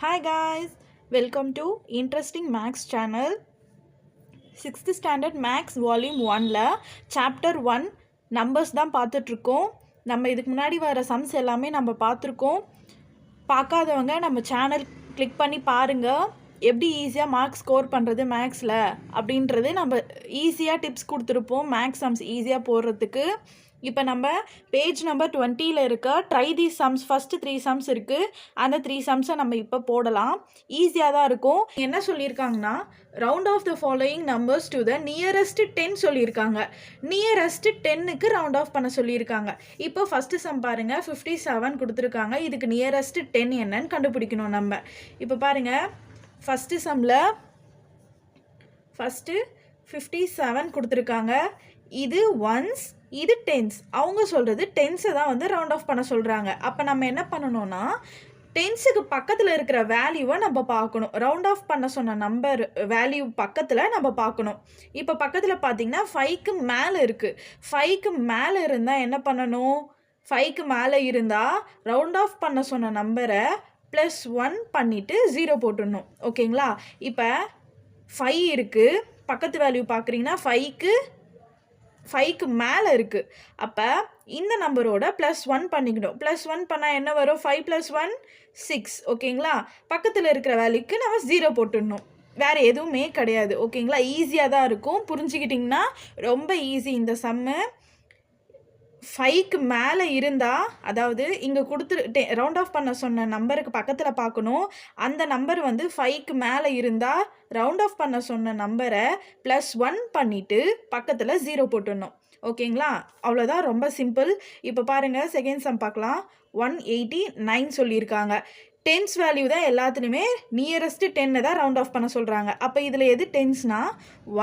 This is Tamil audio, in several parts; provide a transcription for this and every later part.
Hi guys, welcome to Interesting Max channel. 6th standard Max volume 1ல chapter 1 numbers தான் பார்த்துட்ருக்கோம். நம்ம இதுக்கு முன்னாடி வர சம்ஸ் எல்லாமே நம்ம பார்த்துருக்கோம். பார்க்காதவங்க நம்ம சேனல் கிளிக் பண்ணி பாருங்கள். எப்படி ஈஸியாக மார்க்ஸ் ஸ்கோர் பண்ணுறது மேக்ஸில் அப்படின்றது நம்ம ஈஸியாக டிப்ஸ் கொடுத்துருப்போம் மேக்ஸ் சம்ஸ் ஈஸியாக போடுறதுக்கு. இப்போ நம்ம பேஜ் நம்பர் 20ல் இருக்க ட்ரை தி சம்ஸ் ஃபஸ்ட்டு 3 சம்ஸ் இருக்குது. அந்த 3 சம்ஸை நம்ம இப்போ போடலாம். ஈஸியாக தான் இருக்கும். என்ன சொல்லியிருக்காங்கன்னா round off the following numbers to the nearest 10 சொல்லியிருக்காங்க. நியரஸ்ட் 10க்கு ரவுண்ட் ஆஃப் பண்ண சொல்லியிருக்காங்க. இப்போ ஃபஸ்ட்டு சம் பாருங்கள், 57 கொடுத்துருக்காங்க. இதுக்கு நியரஸ்ட் 10 என்னன்னு கண்டுபிடிக்கணும் நம்ம. இப்போ பாருங்கள், ஃபஸ்ட்டு சம்மில் ஃபஸ்ட்டு 57 கொடுத்துருக்காங்க. இது ஒன்ஸ், இது டென்ஸ். அவங்க சொல்கிறது டென்ஸை தான் வந்து ரவுண்ட் ஆஃப் பண்ண சொல்கிறாங்க. அப்போ நம்ம என்ன பண்ணணும்னா டென்ஸுக்கு பக்கத்தில் இருக்கிற வேல்யூவை நம்ம பார்க்கணும். ரவுண்ட் ஆஃப் பண்ண சொன்ன நம்பர் வேல்யூ பக்கத்தில் நம்ம பார்க்கணும். இப்போ பக்கத்தில் பார்த்தீங்கன்னா 5க்கு மேலே இருக்குது. 5க்கு மேலே இருந்தால் என்ன பண்ணணும்? 5க்கு மேலே இருந்தால் ரவுண்ட் ஆஃப் பண்ண சொன்ன நம்பரை +1 பண்ணிவிட்டு 0 போட்டுடணும். ஓகேங்களா? இப்போ 5 இருக்குது, பக்கத்து வேல்யூ பார்க்குறீங்கன்னா 5க்கு மேலே இருக்குது. அப்போ இந்த நம்பரோட +1 பண்ணிக்கணும். +1 பண்ணால் என்ன வரும்? 5 + 1 6. ஓகேங்களா? பக்கத்தில் இருக்கிற வேல்யூக்கு நம்ம 0 போட்டுடணும். வேறு எதுவுமே கிடையாது. ஓகேங்களா? ஈஸியாக தான் இருக்கும். புரிஞ்சுக்கிட்டிங்கன்னா ரொம்ப ஈஸி இந்த சம்மு. 5க்கு மேலே இருந்தால், அதாவது இங்கே ரவுண்ட் ஆஃப் பண்ண சொன்ன நம்பருக்கு பக்கத்தில் பார்க்கணும். அந்த நம்பர் வந்து 5க்கு மேலே இருந்தால் ரவுண்ட் ஆஃப் பண்ண சொன்ன நம்பரை +1 பண்ணிவிட்டு பக்கத்தில் 0 போட்டுடணும். ஓகேங்களா? அவ்வளோதான், ரொம்ப சிம்பிள். இப்போ பாருங்கள், செகண்ட் சம் பார்க்கலாம். 189 சொல்லியிருக்காங்க. டென்ஸ் வேல்யூ தான் எல்லாத்துலேயுமே நியரஸ்ட்டு 10 தான் ரவுண்ட் ஆஃப் பண்ண சொல்கிறாங்க. அப்போ இதில் எது டென்ஸ்னா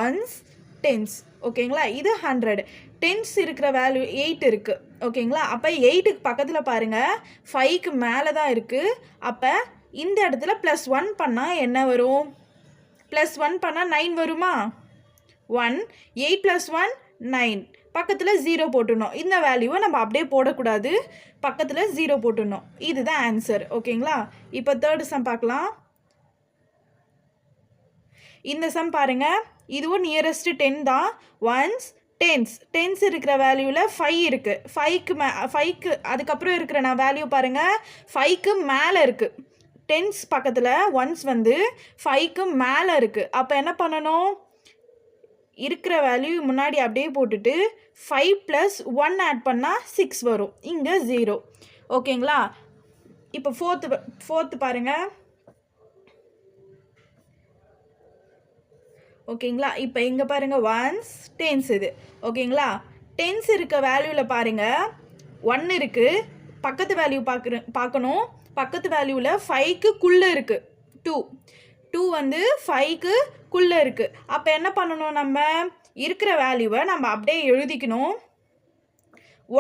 ஒன்ஸ், டென்ஸ். ஓகேங்களா? இது 100. டென்ஸ் இருக்கிற வேல்யூ 8 இருக்குது. ஓகேங்களா? அப்போ 8க்கு பக்கத்தில் பாருங்கள், 5க்கு மேலே தான் இருக்குது. அப்போ இந்த இடத்துல +1 பண்ணால் என்ன வரும்? +1 பண்ணால் 9 வருமா? 1, 8 + 1 9. பக்கத்தில் 0 போட்டுடணும். இந்த வேல்யூவை நம்ம அப்படியே போடக்கூடாது, பக்கத்தில் 0 போட்டுடணும். இதுதான் ஆன்சர். ஓகேங்களா? இப்போ தேர்டு சம் பார்க்கலாம். இந்த சம் பாருங்கள், இதுவும் நியரஸ்ட்டு 10 தான். ஒன்ஸ், டென்ஸ் இருக்கிற வேல்யூவில் 5 இருக்குது. 5க்கு அதுக்கப்புறம் இருக்கிற வேல்யூ பாருங்கள், 5க்கு மேலே இருக்குது. டென்ஸ் பக்கத்தில் ஒன்ஸ் வந்து 5க்கு மேலே இருக்குது. அப்போ என்ன பண்ணணும்? இருக்கிற வேல்யூ முன்னாடி அப்படியே போட்டுட்டு 5 + 1 ஆட் பண்ணால் 6 வரும். இங்கே 0. ஓகேங்களா? இப்போ ஃபோர்த்து பாருங்கள். ஓகேங்களா? இப்போ இங்கே பாருங்கள், ஒன்ஸ், டென்ஸ் இது. ஓகேங்களா? டென்ஸ் இருக்க வேல்யூவில் பாருங்கள், 1 இருக்குது. பக்கத்து வேல்யூ பார்க்கணும். பக்கத்து வேல்யூவில் 5க்குள்ளே இருக்குது 2 வந்து 5க்குள்ளே இருக்குது. அப்போ என்ன பண்ணணும்? நம்ம இருக்கிற வேல்யூவை நம்ம அப்படியே எழுதிக்கணும்.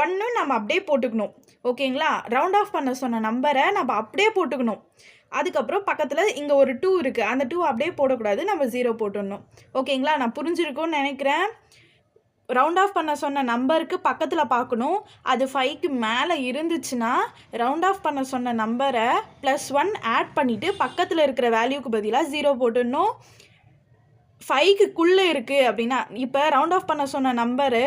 1 நம்ம அப்படியே போட்டுக்கணும். ஓகேங்களா? ரவுண்ட் ஆஃப் பண்ண சொன்ன நம்பரை நம்ம அப்படியே போட்டுக்கணும். அதுக்கப்புறம் பக்கத்தில் இங்கே ஒரு 2 இருக்குது. அந்த 2 அப்படியே போடக்கூடாது, நம்ம 0 போட்டுடணும். ஓகேங்களா? நான் புரிஞ்சிருக்கும்னு நினைக்கிறேன். ரவுண்ட் ஆஃப் பண்ண சொன்ன நம்பருக்கு பக்கத்தில் பார்க்கணும். அது 5க்கு மேலே இருந்துச்சுன்னா ரவுண்ட் ஆஃப் பண்ண சொன்ன நம்பரை +1 ஆட் பண்ணிவிட்டு பக்கத்தில் இருக்கிற வேல்யூக்கு பதிலாக 0 போட்டுடணும். 5க்குள்ளே இருக்குது அப்படின்னா, இப்போ ரவுண்ட் ஆஃப் பண்ண சொன்ன நம்பரு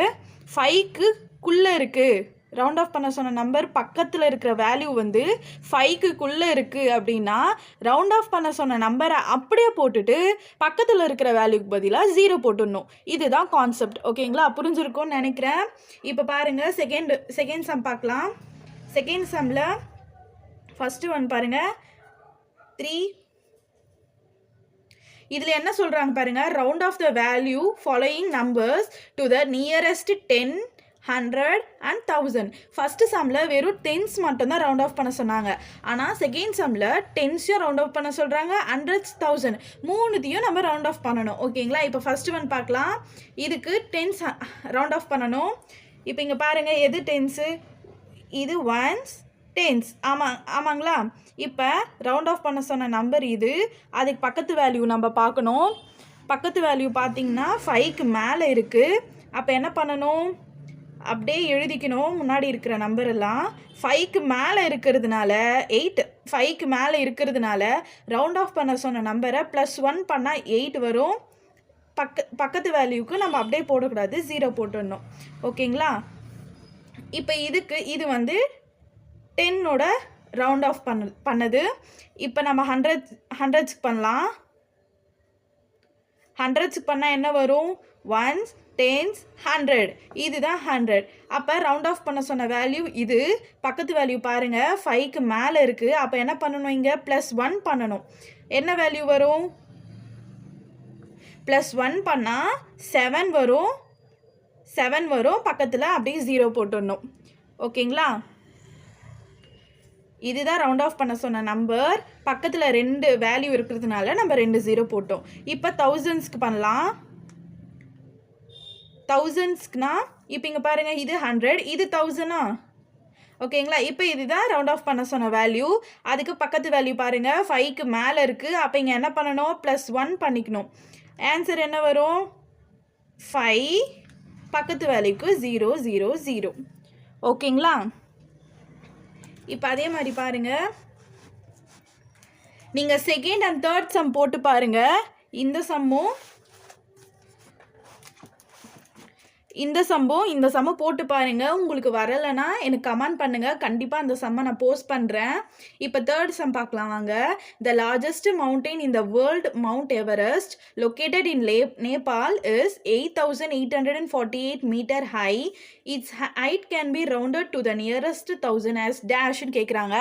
5க்குள்ளே இருக்குது. ரவுண்ட் ஆஃப் பண்ண சொன்ன நம்பர் பக்கத்தில் இருக்கிற வேல்யூ வந்து 5க்குள்ளே இருக்குது அப்படின்னா ரவுண்ட் ஆஃப் பண்ண சொன்ன நம்பரை அப்படியே போட்டுட்டு பக்கத்தில் இருக்கிற வேல்யூக்கு பதிலாக 0 போட்டுடணும். இதுதான் கான்செப்ட். ஓகேங்களா? புரிஞ்சிருக்கும்னு நினைக்கிறேன். இப்போ பாருங்கள், செகண்ட் சம் பார்க்கலாம். செகண்ட் சம்மில் ஃபஸ்ட்டு ஒன் பாருங்கள், 3. இதில் என்ன சொல்கிறாங்க பாருங்கள், round off the value following numbers to the nearest 10, 100 and 1000. First சம்மில் வெறும் டென்ஸ் மட்டும்தான் ரவுண்ட் ஆஃப் பண்ண சொன்னாங்க. ஆனால் செகண்ட் சம்மில் டென்ஸையும் ரவுண்ட் ஆஃப் பண்ண சொல்கிறாங்க, 100, 1000 மூணுத்தையும் நம்ம ரவுண்ட் ஆஃப் பண்ணணும். ஓகேங்களா? இப்போ ஃபஸ்ட்டு ஒன் பார்க்கலாம். இதுக்கு டென்ஸ் ரவுண்ட் ஆஃப் பண்ணணும். இப்போ இங்கே பாருங்கள், எது டென்ஸு? இது ஒன்ஸ், டென்ஸ். ஆமாங்களா? இப்போ ரவுண்ட் ஆஃப் பண்ண சொன்ன நம்பர் இது. அதுக்கு பக்கத்து வேல்யூ நம்ம பார்க்கணும். பக்கத்து வேல்யூ பார்த்திங்கன்னா 5க்கு மேலே இருக்குது. அப்போ என்ன பண்ணணும்? அப்படியே எழுதிக்கணும் முன்னாடி இருக்கிற நம்பரெல்லாம். 5க்கு மேலே இருக்கிறதுனால 8 5க்கு மேலே இருக்கிறதுனால ரவுண்ட் ஆஃப் பண்ண சொன்ன நம்பரை +1 பண்ணால் 8 வரும். பக்கத்து வேல்யூக்கு நம்ம அப்படியே போடக்கூடாது, 0 போட்டுடணும். ஓகேங்களா? இப்போ இது வந்து 10ஓட ரவுண்ட் ஆஃப் பண்ணது. இப்போ நம்ம ஹண்ட்ரட்ஸ்க்கு பண்ணலாம். ஹண்ட்ரட்ஸ்க்கு பண்ணால் என்ன வரும்? 1s, 10s, 100. இதுதான் 100. அப்போ ரவுண்ட் ஆஃப் பண்ண சொன்ன வேல்யூ இது. பக்கத்து வேல்யூ பாருங்கள், 5க்கு மேலே இருக்குது. அப்போ என்ன பண்ணணும்? இங்கே +1 பண்ணணும். என்ன வேல்யூ வரும்? +1 பண்ணால் 7 வரும். 7 வரும். பக்கத்தில் அப்படியே 0 போட்டுடணும். ஓகேங்களா? இதுதான் ரவுண்ட் ஆஃப் பண்ண சொன்ன நம்பர். பக்கத்தில் 2 வேல்யூ இருக்கிறதுனால நம்ம 2 0 போட்டோம். இப்போ தௌசண்ட்ஸ்க்கு பண்ணலாம். தௌசண்ட்ஸ்க்குனா இப்போ இங்கே பாருங்கள், இது 100, இது 1000. ஓகேங்களா? இப்போ இதுதான் ரவுண்ட் ஆஃப் பண்ண சொன்ன வேல்யூ. அதுக்கு பக்கத்து வேல்யூ பாருங்கள், 5க்கு மேலே இருக்குது. அப்போ இங்கே என்ன பண்ணணும்? +1 பண்ணிக்கணும். ஆன்சர் என்ன வரும்? 5. பக்கத்து வேல்யூக்கு 0 0 0. ஓகேங்களா? இப்போ அதே மாதிரி பாருங்கள், நீங்கள் செகண்ட் அண்ட் தேர்ட் சம் போட்டு பாருங்கள். இந்த சம்மும் போட்டு பாருங்கள். உங்களுக்கு வரலைன்னா எனக்கு கமெண்ட் பண்ணுங்கள். கண்டிப்பாக அந்த சம்மை நான் போஸ்ட் பண்ணுறேன். இப்போ தேர்ட் சம் பார்க்கலாம் வாங்க. The largest mountain in the world, Mount Everest, located in Nepal, is 8,848 metre high. Its height can be rounded to the nearest 1000 as டேஷ்னு கேட்குறாங்க.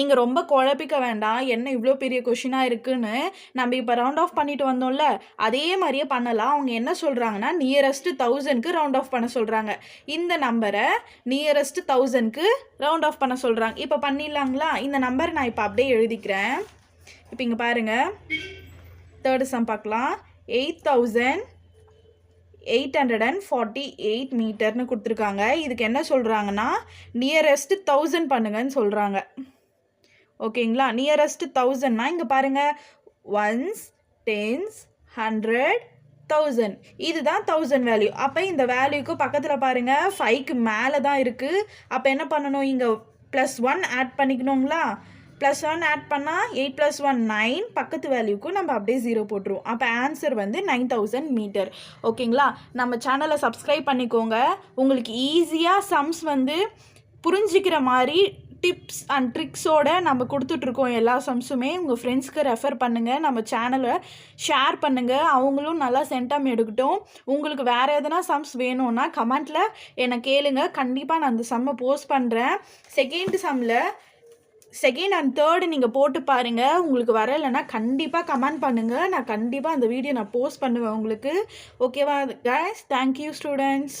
நீங்கள் ரொம்ப குழப்பிக்க வேண்டாம், என்ன இவ்வளோ பெரிய கொஷினாக இருக்குன்னு. நம்ம இப்போ ரவுண்ட் ஆஃப் பண்ணிட்டு வந்தோம்ல, அதே மாதிரியே பண்ணலாம். அவங்க என்ன சொல்கிறாங்கன்னா, நியரஸ்ட் 1000க்கு ரவுண்ட் ஆஃப் பண்ண சொல்கிறாங்க. இந்த நம்பரை நியரஸ்ட் 1000க்கு ரவுண்ட் ஆஃப் பண்ண சொல்கிறாங்க. இப்போ பண்ணிடலாங்களா? இந்த நம்பரை நான் இப்போ அப்படியே எழுதிக்கிறேன். இப்போ இங்கே பாருங்கள், தேர்டு சம் பார்க்கலாம். 8,848 மீட்டர்னு கொடுத்துருக்காங்க. இதுக்கு என்ன சொல்கிறாங்கன்னா, நியரஸ்ட் 1000 பண்ணுங்கன்னு சொல்கிறாங்க. ஓகேங்களா? நியரஸ்ட் 1000னா இங்கே பாருங்கள், 1s, 10s, 100, 1000. இதுதான் 1000 வேல்யூ. அப்போ இந்த வேல்யூக்கு பக்கத்தில் பாருங்கள், 5க்கு மேலே தான் இருக்குது. அப்போ என்ன பண்ணணும்? இங்கே +1 ஆட் பண்ணிக்கணுங்களா? +1 ஆட் பண்ணால் 8 + 1 9. பக்கத்து வேல்யூக்கு நம்ம அப்படியே 0 போட்டுருவோம். அப்போ ஆன்சர் வந்து 9000 மீட்டர். ஓகேங்களா? நம்ம சேனலை சப்ஸ்கிரைப் பண்ணிக்கோங்க. உங்களுக்கு ஈஸியாக சம்ஸ் வந்து புரிஞ்சிக்கிற மாதிரி டிப்ஸ் அண்ட் ட்ரிக்ஸோடு நம்ம கொடுத்துட்ருக்கோம். எல்லா சம்ஸுமே உங்கள் ஃப்ரெண்ட்ஸ்க்கு ரெஃபர் பண்ணுங்கள். நம்ம சேனலை ஷேர் பண்ணுங்கள். அவங்களும் நல்லா சென்டம் எடுக்கட்டும். உங்களுக்கு வேறு எதனா சம்ஸ் வேணும்னா கமெண்ட்டில் என்னை கேளுங்க. கண்டிப்பாக நான் அந்த சம்மை போஸ்ட் பண்ணுறேன். செகண்ட் அண்ட் தேர்டு நீங்கள் போட்டு பாருங்கள். உங்களுக்கு வரலைன்னா கண்டிப்பாக கமெண்ட் பண்ணுங்கள். நான் கண்டிப்பாக அந்த வீடியோ நான் போஸ்ட் பண்ணுவேன் உங்களுக்கு. ஓகேவா கைஸ்? Thank you students.